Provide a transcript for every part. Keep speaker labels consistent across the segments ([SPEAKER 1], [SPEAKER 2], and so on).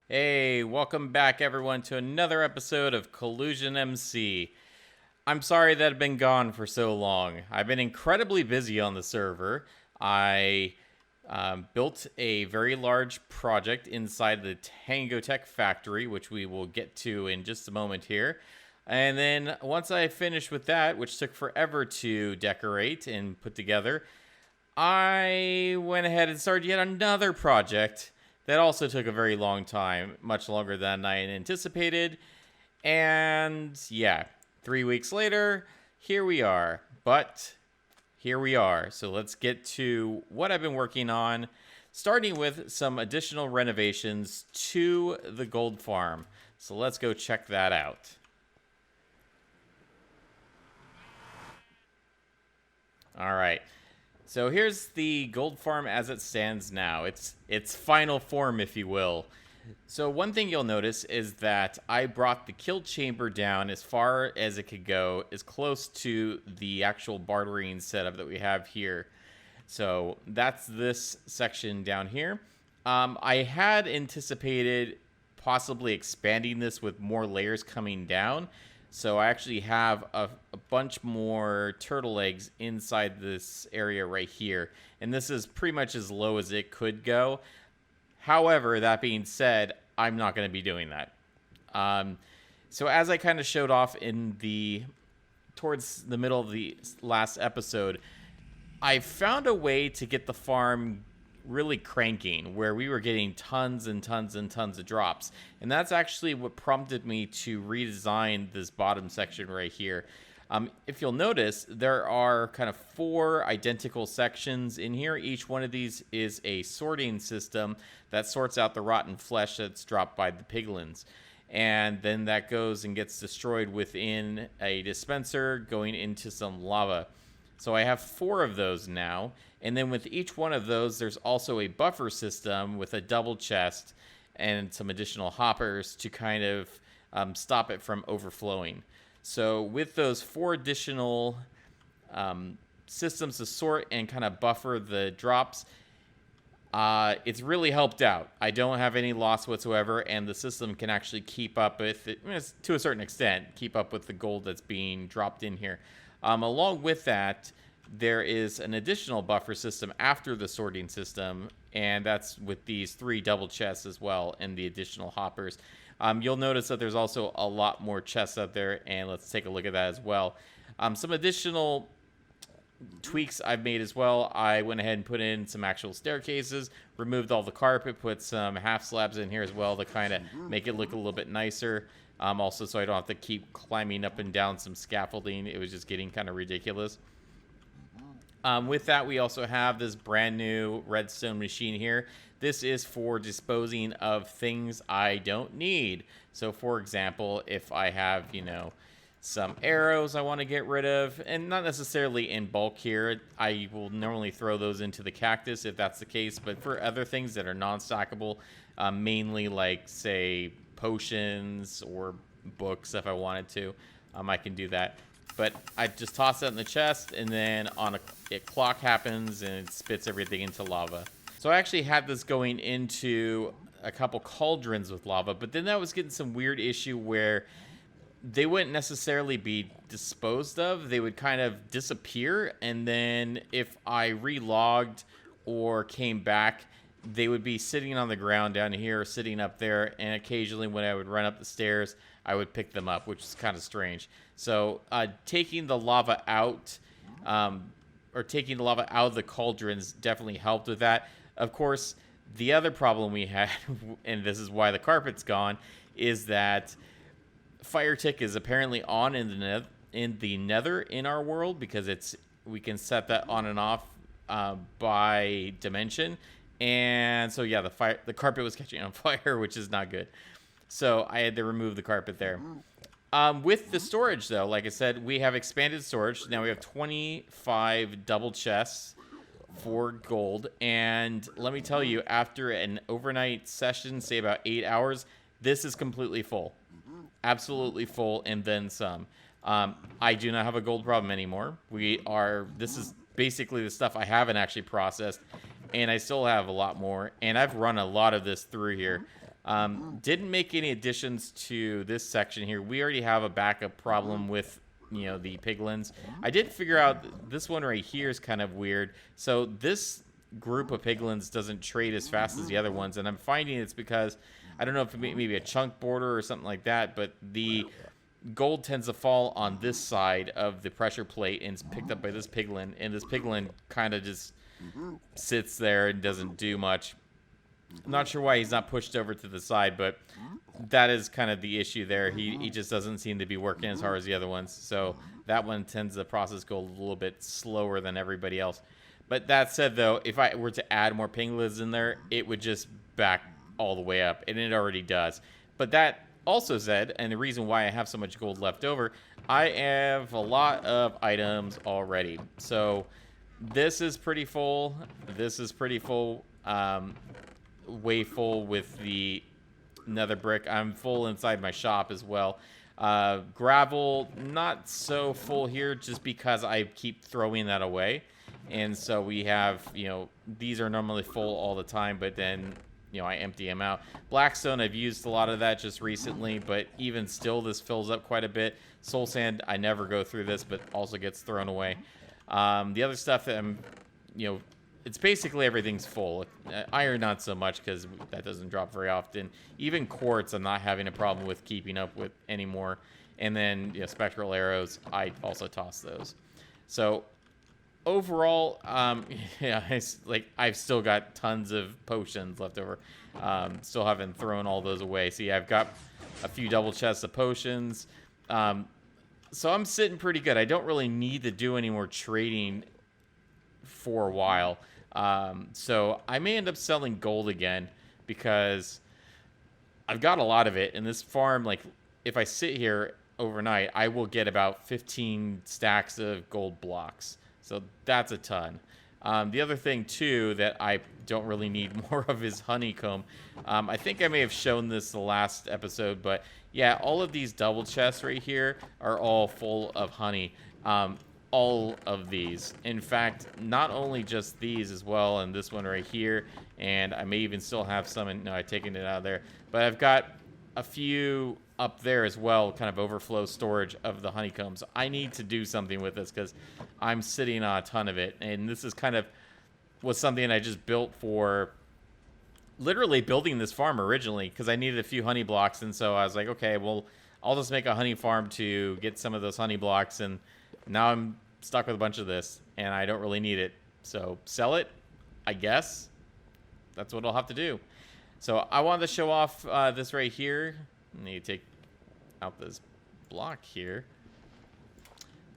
[SPEAKER 1] Hey, welcome back everyone to another episode of CollusionMC. I'm sorry that I've been gone for so long. I've been incredibly busy on the server. I built a very large project inside the TangoTek factory, which we will get to in just a moment here. And then once I finished with that, which took forever to decorate and put together, I went ahead and started yet another project that also took a very long time, much longer than I had anticipated. And yeah, 3 weeks later, here we are. But here we are. So let's get to what I've been working on, starting with some additional renovations to the gold farm. So let's go check that out. All right. So here's the gold farm as it stands now. It's final form, if you will. So one thing you'll notice is that I brought the kill chamber down as far as it could go, as close to the actual bartering setup that we have here. So that's this section down here. I had anticipated possibly expanding this with more layers coming down. So I actually have a bunch more turtle eggs inside this area right here. And this is pretty much as low as it could go. However, that being said, I'm not going to be doing that. So as I kind of showed off towards the middle of the last episode, I found a way to get the farm really cranking, where we were getting tons and tons and tons of drops. And that's actually what prompted me to redesign this bottom section right here. If you'll notice, there are kind of 4 identical sections in here. Each one of these is a sorting system that sorts out the rotten flesh that's dropped by the piglins. And then that goes and gets destroyed within a dispenser, going into some lava. So I have 4 of those now. And then with each one of those, there's also a buffer system with a double chest and some additional hoppers to kind of stop it from overflowing. So with those 4 additional systems to sort and kind of buffer the drops, it's really helped out. I don't have any loss whatsoever, and the system can actually keep up with it, to a certain extent, keep up with the gold that's being dropped in here. Along with that, there is an additional buffer system after the sorting system, and that's with these 3 double chests as well and the additional hoppers. You'll notice that there's also a lot more chests out there, and let's take a look at that as well. Some additional tweaks I've made as well. I went ahead and put in some actual staircases, removed all the carpet, put some half slabs in here as well to kind of make it look a little bit nicer. Also, so I don't have to keep climbing up and down some scaffolding. It was just getting kind of ridiculous. With that, we also have this brand new redstone machine here. This is for disposing of things I don't need. So, for example, if I have, some arrows I want to get rid of, and not necessarily in bulk here, I will normally throw those into the cactus if that's the case. But for other things that are non-stackable, mainly like, say, potions or books, if I wanted to, I can do that. But I just toss that in the chest, and then a clock happens, and it spits everything into lava. So I actually had this going into a couple cauldrons with lava, but then that was getting some weird issue where they wouldn't necessarily be disposed of. They would kind of disappear, and then if I relogged or came back, they would be sitting on the ground down here, sitting up there, and occasionally when I would run up the stairs, I would pick them up, which is kind of strange. So taking the lava out, or taking the lava out of the cauldrons definitely helped with that. Of course, the other problem we had, and this is why the carpet's gone, is that fire tick is apparently on in the nether in our world, because we can set that on and off by dimension. And so yeah, the carpet was catching on fire, which is not good. So I had to remove the carpet there. With the storage, though, like I said, we have expanded storage. Now we have 25 double chests for gold. And let me tell you, after an overnight session, say about 8 hours, this is completely full. Absolutely full, and then some. I do not have a gold problem anymore. This is basically the stuff I haven't actually processed, and I still have a lot more. And I've run a lot of this through here. Didn't make any additions to this section here. We already have a backup problem with, the piglins. I did figure out this one right here is kind of weird. So this group of piglins doesn't trade as fast as the other ones, and I'm finding it's because, I don't know if it maybe a chunk border or something like that, but the gold tends to fall on this side of the pressure plate and is picked up by this piglin, and this piglin kind of just sits there and doesn't do much. I'm not sure why he's not pushed over to the side, but that is kind of the issue there. He just doesn't seem to be working as hard as the other ones. So that one tends to process gold a little bit slower than everybody else. But that said, though, if I were to add more piglins in there, it would just back all the way up, and it already does. But that also said, and the reason why I have so much gold left over, I have a lot of items already. So this is pretty full. This is pretty full. Way full with the nether brick. I'm full inside my shop as well. Gravel, not so full here just because I keep throwing that away. And so we have, these are normally full all the time, but then, I empty them out. Blackstone, I've used a lot of that just recently, but even still, this fills up quite a bit. Soul sand, I never go through this, but also gets thrown away. The other stuff that I'm, it's basically everything's full. Iron, not so much, because that doesn't drop very often. Even quartz, I'm not having a problem with keeping up with anymore. And then, spectral arrows, I also toss those. So overall, I've still got tons of potions left over. Still haven't thrown all those away. See, I've got a few double chests of potions. So I'm sitting pretty good. I don't really need to do any more trading for a while. So I may end up selling gold again because I've got a lot of it. And this farm, if I sit here overnight, I will get about 15 stacks of gold blocks. So that's a ton. The other thing, too, that I don't really need more of is honeycomb. I think I may have shown this the last episode, but yeah, all of these double chests right here are all full of honey. All of these. In fact, not only just these as well, and this one right here, and I may even still have some, no, I've taken it out of there, but I've got a few up there as well, kind of overflow storage of the honeycombs. I need to do something with this because I'm sitting on a ton of it, and this is kind of was something I just built for literally building this farm originally because I needed a few honey blocks, and so I was like, okay, well, I'll just make a honey farm to get some of those honey blocks, and now I'm stuck with a bunch of this, and I don't really need it. So sell it, I guess. That's what I'll have to do. So I wanted to show off this right here. I need to take out this block here.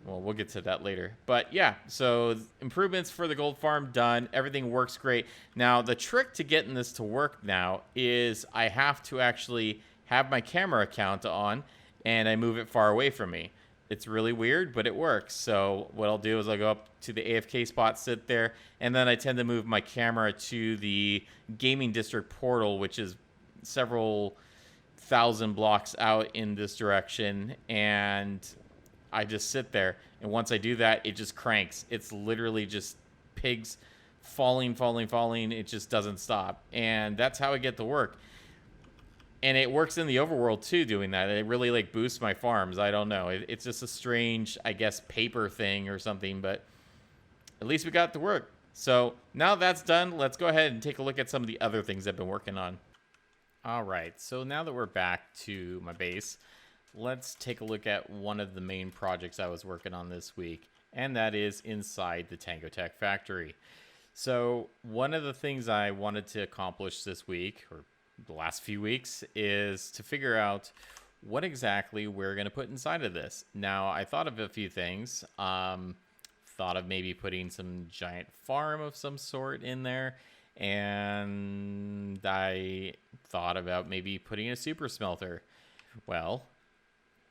[SPEAKER 1] Well, we'll get to that later. But yeah, so improvements for the gold farm done. Everything works great. Now, the trick to getting this to work now is I have to actually have my camera account on, and I move it far away from me. It's really weird, but it works. So what I'll do is I'll go up to the AFK spot, sit there, and then I tend to move my camera to the gaming district portal, which is several thousand blocks out in this direction, and I just sit there. And once I do that, it just cranks. It's literally just pigs falling. It just doesn't stop. And that's how I get to work. And it works in the overworld, too, doing that. It really, boosts my farms. I don't know. It's just a strange, I guess, paper thing or something. But at least we got it to work. So now that's done, let's go ahead and take a look at some of the other things I've been working on. All right. So now that we're back to my base, let's take a look at one of the main projects I was working on this week. And that is inside the TangoTek factory. So one of the things I wanted to accomplish this week, or the last few weeks, is to figure out what exactly we're going to put inside of this. Now, I thought of a few things. Thought of maybe putting some giant farm of some sort in there. And I thought about maybe putting a super smelter. Well,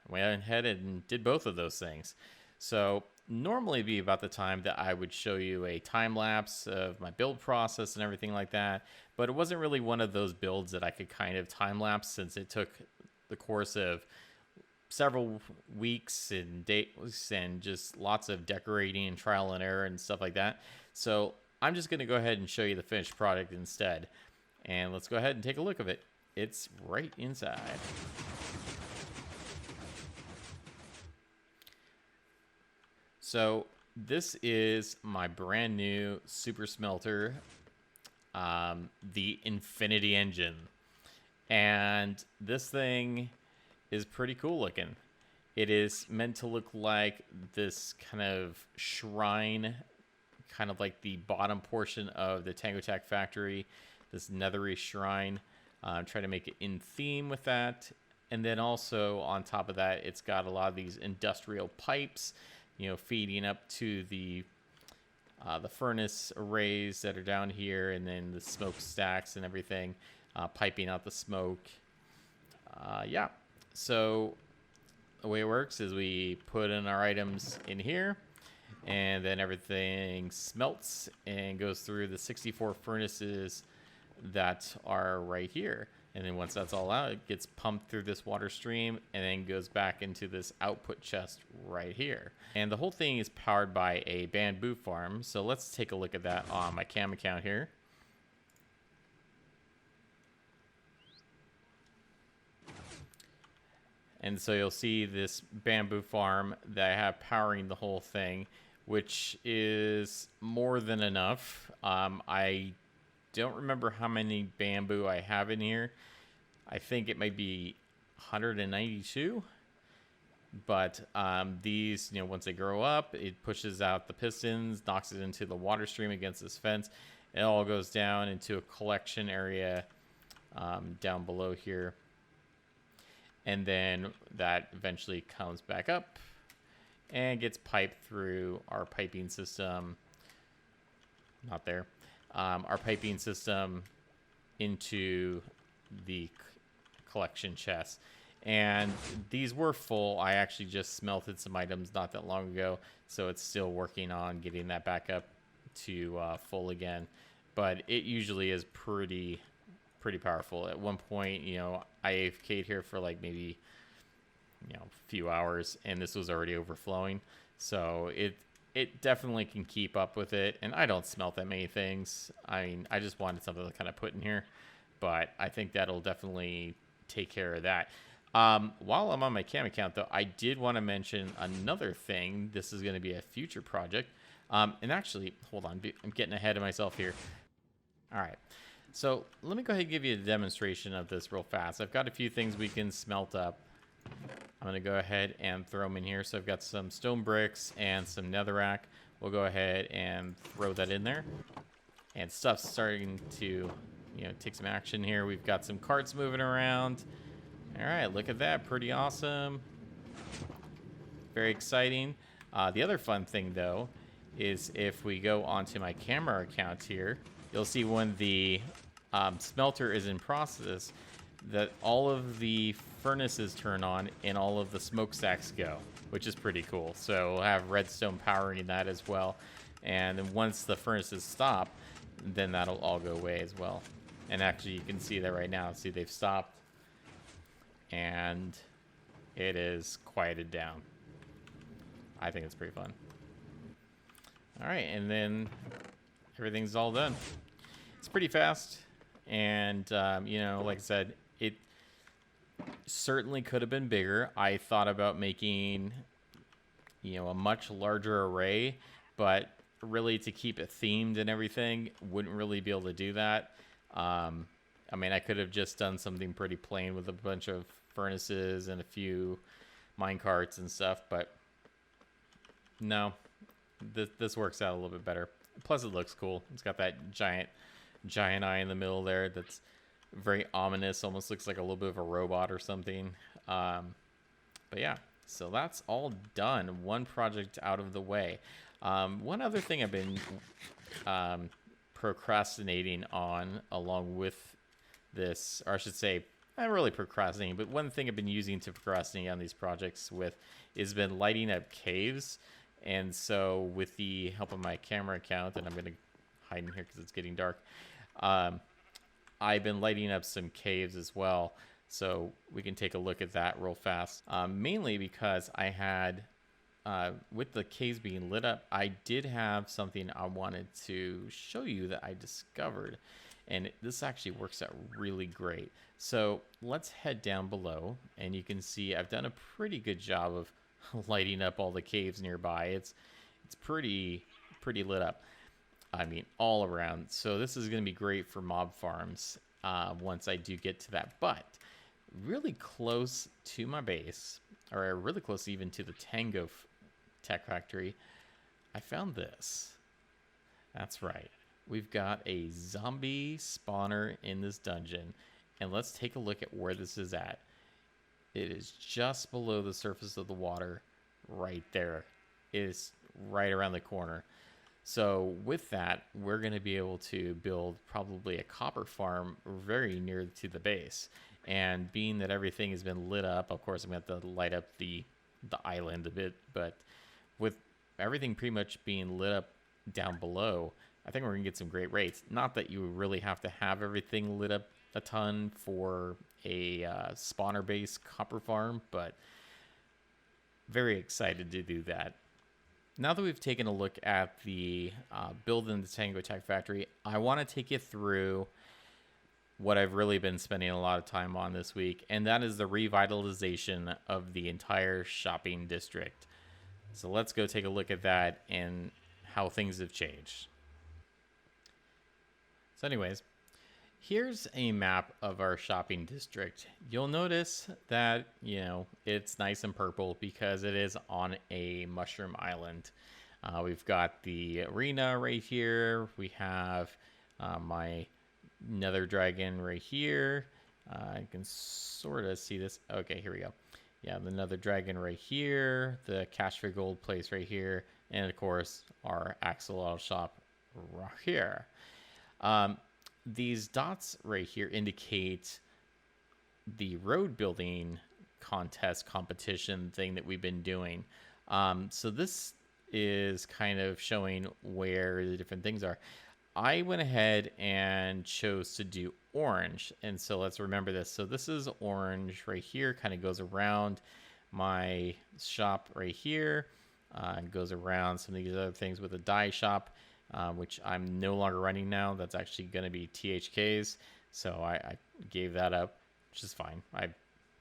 [SPEAKER 1] I went ahead and did both of those things. So normally it'd be about the time that I would show you a time lapse of my build process and everything like that, but it wasn't really one of those builds that I could kind of time lapse, since it took the course of several weeks and days and just lots of decorating and trial and error and stuff like that. So I'm just going to go ahead and show you the finished product instead, and let's go ahead and take a look at it. it's right inside. So this is my brand new super smelter, the Inifinity Engine. And this thing is pretty cool looking. It is meant to look like this kind of shrine, kind of like the bottom portion of the TangoTek factory, this nethery shrine. Try to make it in theme with that. And then also on top of that, it's got a lot of these industrial pipes, you know, feeding up to the furnace arrays that are down here, and then the smokestacks and everything, piping out the smoke. Yeah, so the way it works is we put in our items in here, and then everything smelts and goes through the 64 furnaces that are right here. And then once that's all out, it gets pumped through this water stream and then goes back into this output chest right here. And the whole thing is powered by a bamboo farm. So let's take a look at that on my cam account here. And so you'll see this bamboo farm that I have powering the whole thing, which is more than enough. I don't remember how many bamboo I have in here. I think it might be 192. But these, you know, once they grow up, it pushes out the pistons, knocks it into the water stream against this fence. It all goes down into a collection area down below here. And then that eventually comes back up and gets piped through our piping system. Not there. Our piping system into the collection chest. And these were full. I actually just smelted some items not that long ago, so it's still working on getting that back up to full again. But it usually is pretty powerful. At one point, you know, I AFK'd here for like maybe, you know, a few hours, and this was already overflowing. So it definitely can keep up with it. And I don't smelt that many things. I mean, I just wanted something to kind of put in here, but I think that'll definitely take care of that. While I'm on my cam account, though, I did want to mention another thing. This is going to be a future project. And actually, hold on, I'm getting ahead of myself here. All right. So let me go ahead and give you a demonstration of this real fast. I've got a few things we can smelt up. I'm going to go ahead and throw them in here. So I've got some stone bricks and some netherrack. We'll go ahead and throw that in there. And stuff's starting to, you know, take some action here. We've got some carts moving around. All right, look at that. Pretty awesome. Very exciting. The other fun thing, though, is if we go onto my camera account here, you'll see when the smelter is in process that all of the furnaces turn on and all of the smokestacks go, which is pretty cool. So we'll have redstone powering that as well. And then once the furnaces stop, then that'll all go away as well. And actually, you can see that right now. See, they've stopped. And it is quieted down. I think it's pretty fun. All right, and then everything's all done. It's pretty fast, and you know, like I said, it certainly could have been bigger. I thought about making, you know, a much larger array, but really to keep it themed and everything, wouldn't really be able to do that. I mean, I could have just done something pretty plain with a bunch of furnaces and a few mine carts and stuff, but no, this works out a little bit better. Plus, it looks cool. It's got that giant eye in the middle there that's very ominous, almost looks like a little bit of a robot or something. But yeah, so that's all done. One project out of the way. One other thing I've been procrastinating on along with this, or I should say, not really procrastinating, but one thing I've been using to procrastinate on these projects with is been lighting up caves. And so with the help of my camera account, and I'm going to hide in here because it's getting dark, I've been lighting up some caves as well. So we can take a look at that real fast. Mainly because I had, with the caves being lit up, I did have something I wanted to show you that I discovered. and this actually works out really great. So let's head down below, and you can see I've done a pretty good job of lighting up all the caves nearby. It's pretty lit up. I mean, all around. So this is going to be great for mob farms once I do get to that. But really close to my base, or really close even to the TangoTek factory, I found this. That's right. We've got a zombie spawner in this dungeon. And let's take a look at where this is at. It is just below the surface of the water, right there. It is right around the corner. So with that, we're going to be able to build probably a copper farm very near to the base. And being that everything has been lit up, of course, I'm going to have to light up the island a bit. But with everything pretty much being lit up down below, I think we're going to get some great rates. Not that you really have to have everything lit up a ton for a spawner-based copper farm, but very excited to do that. Now that we've taken a look at the build in the TangoTek factory, I want to take you through what I've really been spending a lot of time on this week, and that is the revitalization of the entire shopping district. So let's go take a look at that and how things have changed. So anyways, here's a map of our shopping district. You'll notice that, you know, it's nice and purple because it is on a mushroom island. We've got the arena right here. We have my nether dragon right here. You can sort of see this. Okay, here we go. Yeah, the nether dragon right here. The cash for gold place right here. And of course, our axolotl shop right here. These dots right here indicate the road building contest competition thing that we've been doing. So this is kind of showing where the different things are. I went ahead and chose to do orange. And so let's remember this. So this is orange right here, kind of goes around my shop right here. And goes around some of these other things with a dye shop. Which I'm no longer running now. That's actually going to be THK's. So I gave that up, which is fine. I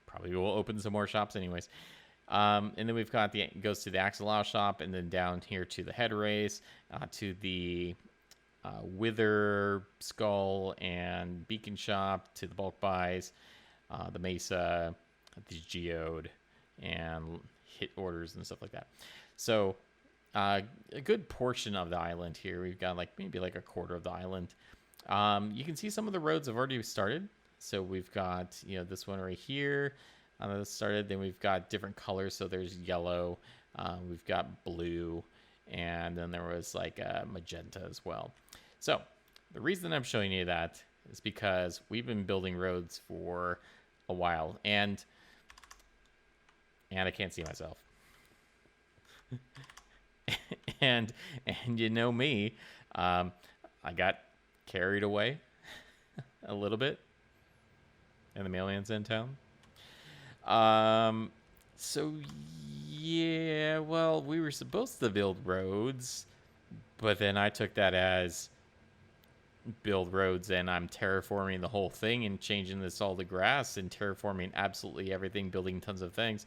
[SPEAKER 1] probably will open some more shops anyways. And then we've got goes to the axolotl shop, and then down here to the head race, to the wither skull and beacon shop, to the bulk buys, the mesa, the geode, and hit orders and stuff like that. So a good portion of the island here. We've got maybe a quarter of the island. You can see some of the roads have already started. So we've got, this one right here that started. Then we've got different colors. So there's yellow, we've got blue, and then there was magenta as well. So the reason I'm showing you that is because we've been building roads for a while, and I can't see myself. and you know me, I got carried away a little bit, and the mailman's in town. So yeah, well, we were supposed to build roads, but then I took that as build roads, and I'm terraforming the whole thing and changing this all to grass and terraforming absolutely everything, building tons of things.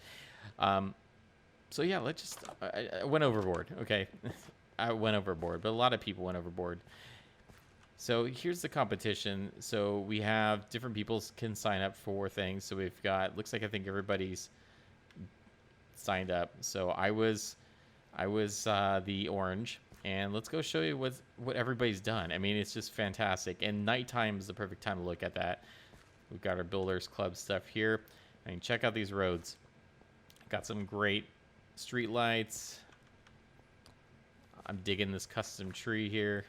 [SPEAKER 1] So yeah, I went overboard. Okay, I went overboard, but a lot of people went overboard. So here's the competition. So we have different people can sign up for things. So we've got, looks like I think everybody's signed up. So I was the orange, and let's go show you what everybody's done. I mean, it's just fantastic. And nighttime is the perfect time to look at that. We've got our Builders Club stuff here. I mean, check out these roads. Got some great street lights. I'm digging this custom tree here.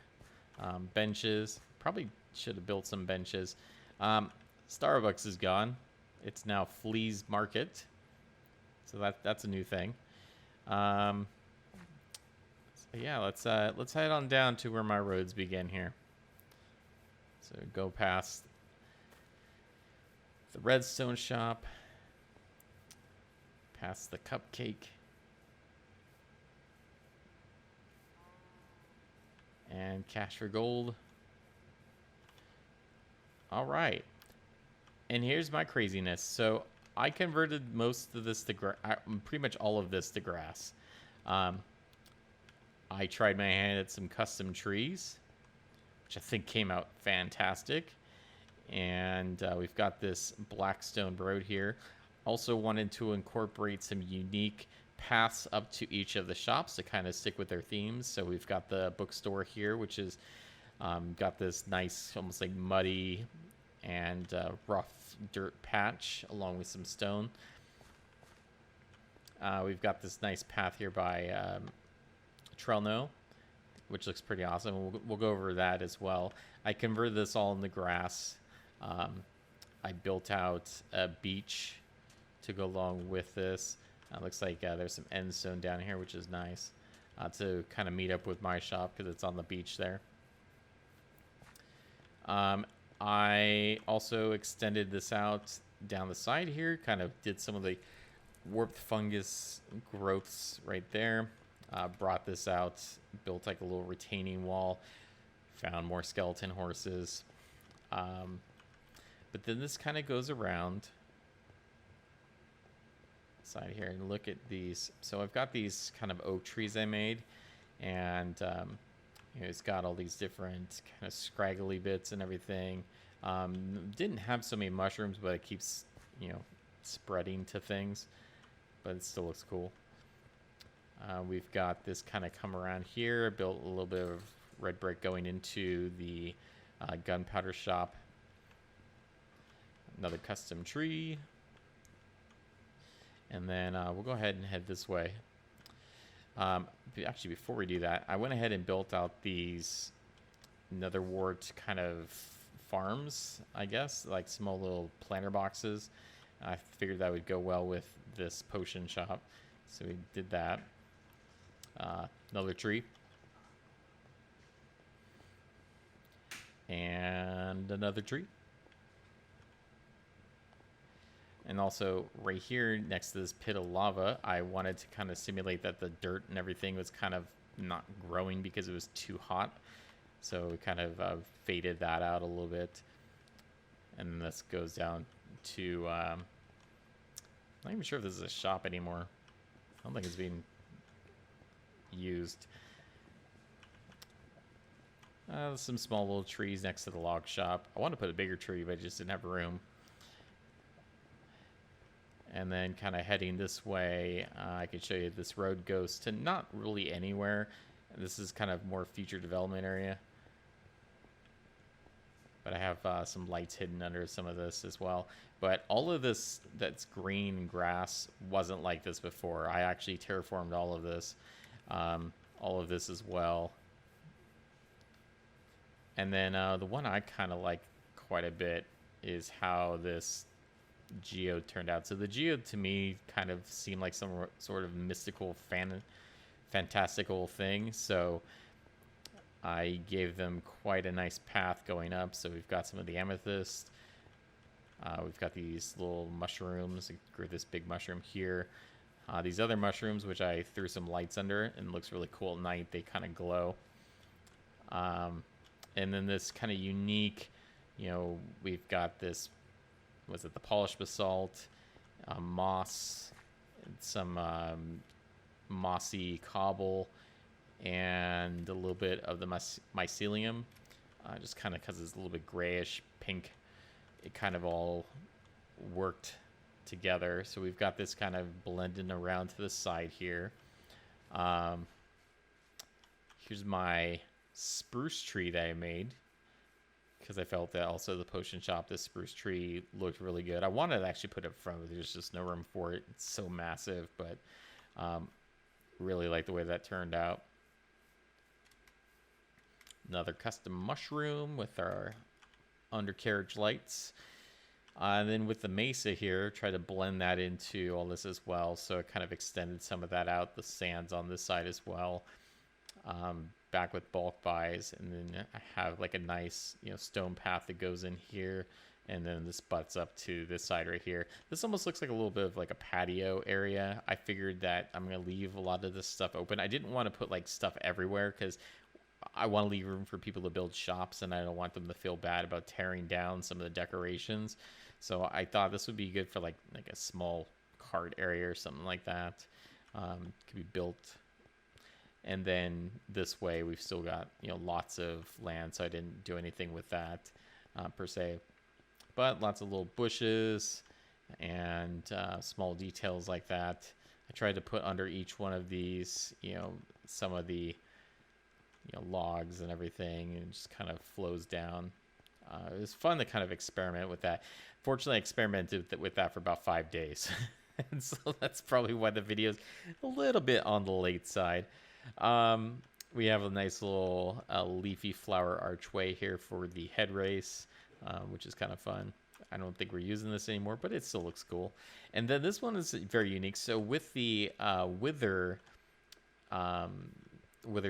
[SPEAKER 1] Benches. Probably should have built some benches. Starbucks is gone. It's now Flea's Market. So that's a new thing. So yeah, let's head on down to where my roads begin here. So go past the Redstone shop, past the Cupcake, and Cash for Gold. All right. And here's my craziness. So I converted most of this to pretty much all of this to grass. Um, I tried my hand at some custom trees, which I think came out fantastic. And we've got this Blackstone road here. Also wanted to incorporate some unique paths up to each of the shops to kind of stick with their themes. So we've got the bookstore here, which is got this nice, almost like muddy and rough dirt patch along with some stone. We've got this nice path here by Trelno, which looks pretty awesome. We'll go over that as well. I converted this all into grass. I built out a beach to go along with this. Looks like there's some end stone down here, which is nice to kind of meet up with my shop because it's on the beach there. I also extended this out down the side here, kind of did some of the warped fungus growths right there. Brought this out, built like a little retaining wall, found more skeleton horses. But then this kind of goes around side here and look at these. So I've got these kind of oak trees I made, and you know, it's got all these different kind of scraggly bits and everything. Didn't have so many mushrooms, but it keeps, you know, spreading to things, but it still looks cool. We've got this kind of come around here, built a little bit of red brick going into the gunpowder shop. Another custom tree. And then we'll go ahead and head this way. Actually, before we do that, I went ahead and built out these netherwort kind of farms, I guess, like small little planter boxes. I figured that would go well with this potion shop, so we did that. Another tree. And another tree. And also right here next to this pit of lava, I wanted to kind of simulate that the dirt and everything was kind of not growing because it was too hot. So we kind of faded that out a little bit. And this goes down to, I'm not even sure if this is a shop anymore. I don't think it's being used. Some small little trees next to the log shop. I want to put a bigger tree, but I just didn't have room. And then kind of heading this way, I can show you this road goes to not really anywhere. This is kind of more future development area. But I have some lights hidden under some of this as well. But all of this that's green grass wasn't like this before. I actually terraformed all of this. All of this as well. And then the one I kind of like quite a bit is how this geode turned out. So the geode to me kind of seemed like some sort of mystical fantastical thing. So I gave them quite a nice path going up. So we've got some of the amethyst. We've got these little mushrooms. I grew this big mushroom here. These other mushrooms, which I threw some lights under, and it looks really cool at night. They kind of glow. And then this kind of unique, you know, we've got this, was it the polished basalt, moss, some mossy cobble, and a little bit of the mycelium, just kind of because it's a little bit grayish pink. It kind of all worked together. So we've got this kind of blending around to the side here. Here's my spruce tree that I made, because I felt that also the potion shop, this spruce tree looked really good. I wanted to actually put it in front, but there's just no room for it. It's so massive, but really like the way that turned out. Another custom mushroom with our undercarriage lights. And then with the mesa here, try to blend that into all this as well. So it kind of extended some of that out, the sands on this side as well. Back with bulk buys, and then I have like a nice, you know, stone path that goes in here, and then this butts up to this side right here. This almost looks like a little bit of like a patio area. I figured that I'm gonna leave a lot of this stuff open. I didn't want to put like stuff everywhere because I want to leave room for people to build shops, and I don't want them to feel bad about tearing down some of the decorations. So I thought this would be good for like a small cart area or something like that. Could be built. And then this way we've still got, lots of land, so I didn't do anything with that per se. But lots of little bushes and small details like that. I tried to put under each one of these, some of the, logs and everything, and it just kind of flows down. It was fun to kind of experiment with that. Fortunately, I experimented with that for about 5 days. And so that's probably why the video's a little bit on the late side. We have a nice little leafy flower archway here for the head race, which is kind of fun. I don't think we're using this anymore, but it still looks cool. And then this one is very unique. So with the wither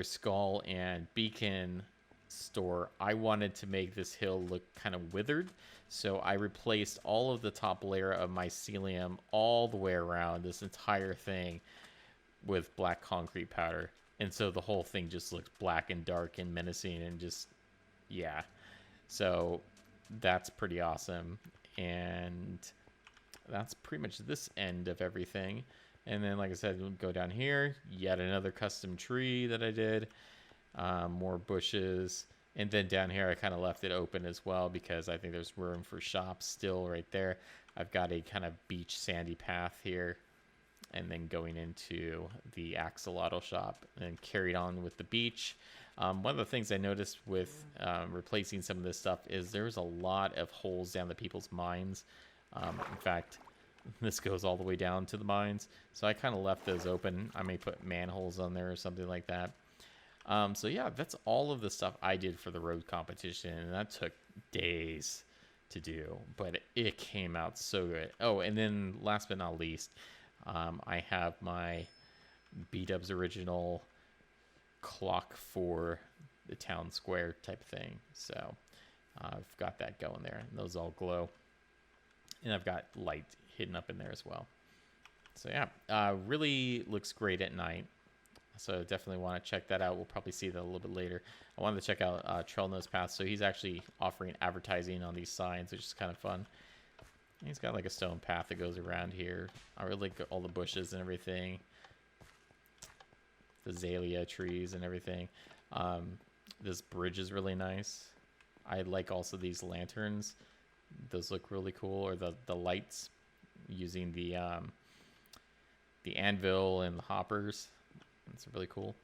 [SPEAKER 1] skull and beacon store, I wanted to make this hill look kind of withered. So I replaced all of the top layer of mycelium all the way around this entire thing with black concrete powder. And so the whole thing just looks black and dark and menacing and just, yeah. So that's pretty awesome. And that's pretty much this end of everything. And then, like I said, we'll go down here. Yet another custom tree that I did. More bushes. And then down here, I kind of left it open as well because I think there's room for shops still right there. I've got a kind of beach sandy path here. And then going into the axolotl shop and carried on with the beach. One of the things I noticed with replacing some of this stuff is there's a lot of holes down the people's mines. In fact, this goes all the way down to the mines. So I kind of left those open. I may put manholes on there or something like that. So yeah, that's all of the stuff I did for the road competition. And that took days to do. But it came out so good. Oh, and then last but not least, I have my B-Dubs original clock for the town square type thing. So I've got that going there. And those all glow. And I've got light hidden up in there as well. So yeah, really looks great at night. So definitely want to check that out. We'll probably see that a little bit later. I wanted to check out Trail Nose Path. So he's actually offering advertising on these signs, which is kind of fun. He's got like a stone path that goes around here. I really like all the bushes and everything. The azalea trees and everything. This bridge is really nice. I like also these lanterns. Those look really cool. Or the lights using the anvil and the hoppers. It's really cool.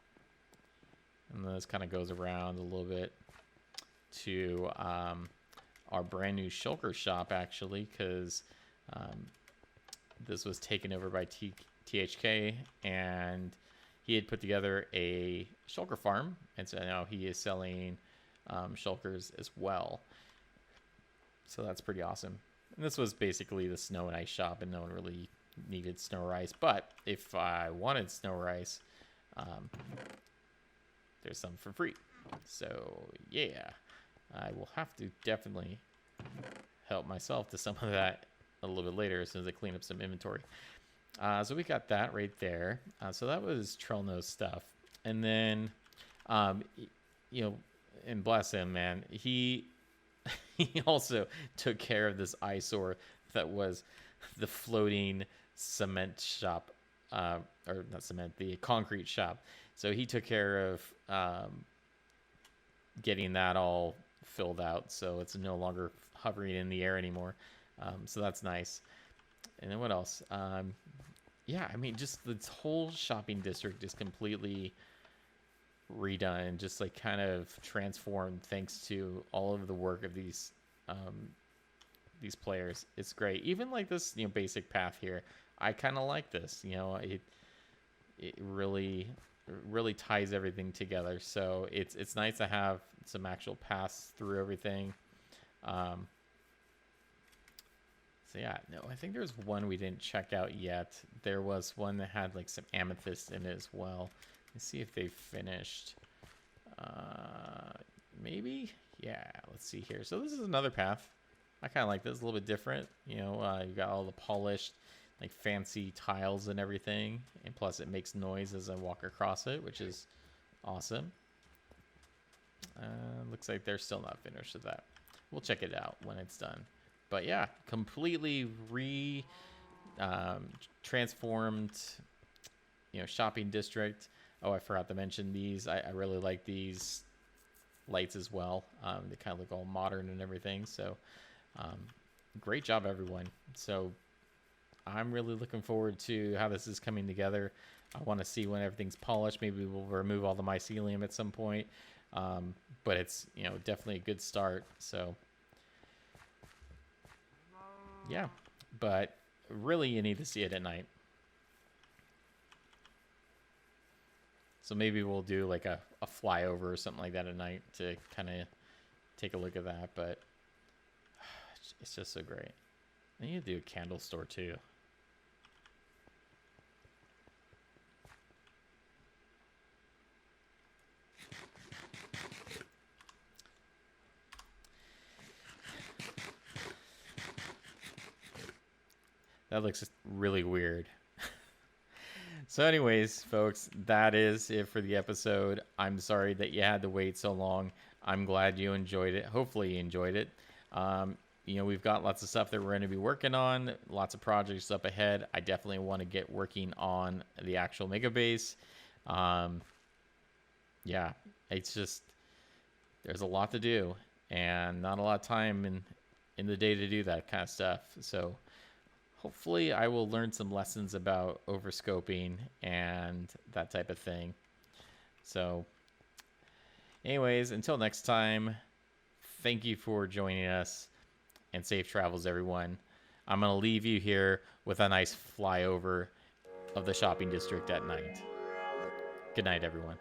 [SPEAKER 1] And then this kind of goes around a little bit to our brand new shulker shop, actually, because this was taken over by THK, and he had put together a shulker farm, and so now he is selling shulkers as well. So that's pretty awesome. And this was basically the snow and ice shop, and no one really needed snow or ice. But if I wanted snow or ice, there's some for free. So yeah, I will have to definitely help myself to some of that a little bit later as soon as I clean up some inventory. So we got that right there. So that was Trail Nose stuff. And then, and bless him, man, he also took care of this eyesore that was the floating cement shop, or not cement, the concrete shop. So he took care of getting that all filled out, so it's no longer hovering in the air anymore. So that's nice. And then what else? Yeah, I mean, just this whole shopping district is completely redone, just like kind of transformed thanks to all of the work of these players. It's great. Even like this, basic path here, I kind of like this. It really ties everything together. So it's nice to have some actual paths through everything. So yeah, no, I think there's one we didn't check out yet. There was one that had like some amethyst in it as well. Let's see if they finished. Maybe? Yeah, let's see here. So this is another path. I kind of like this, a little bit different. You got all the polished, like fancy tiles and everything. And plus it makes noise as I walk across it, which is awesome. Looks like they're still not finished with that. We'll check it out when it's done. But yeah, completely transformed, shopping district. Oh, I forgot to mention these. I really like these lights as well. They kind of look all modern and everything. So great job, everyone. So I'm really looking forward to how this is coming together. I want to see when everything's polished. Maybe we'll remove all the mycelium at some point. But it's, definitely a good start. So yeah, but really you need to see it at night. So maybe we'll do like a flyover or something like that at night to kind of take a look at that. But it's just so great. I need to do a candle store too. That looks really weird. So anyways, folks, that is it for the episode. I'm sorry that you had to wait so long. I'm glad you enjoyed it. Hopefully you enjoyed it. We've got lots of stuff that we're going to be working on, lots of projects up ahead. I definitely want to get working on the actual mega base. Yeah, it's just, there's a lot to do and not a lot of time in the day to do that kind of stuff. So hopefully I will learn some lessons about overscoping and that type of thing. So anyways, until next time, thank you for joining us and safe travels, everyone. I'm going to leave you here with a nice flyover of the shopping district at night. Good night, everyone.